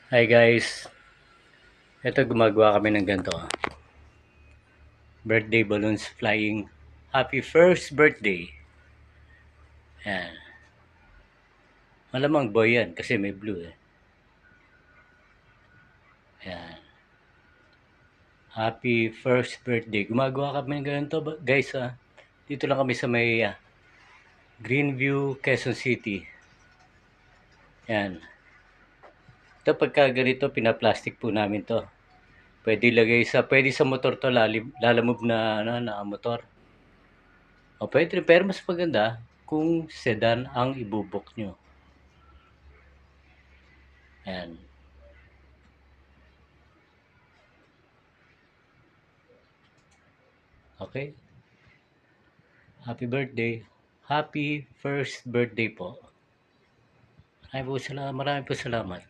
Hi guys, ito gumagawa kami ng ganito. Birthday balloons flying. Happy first birthday. Yan. Malamang boy yan kasi may blue eh. Yan. Happy first birthday. Gumagawa kami ng ganito guys ah. Dito lang kami sa may Greenview, Quezon City. Yan. Ito pagka ganito pinaplastic po namin to. Pwede sa motor to, lalamove na motor. O pwede rin, pero mas maganda kung sedan ang ibubok nyo. Ayan. Okay? Happy birthday. Happy first birthday po. Marami po salamat.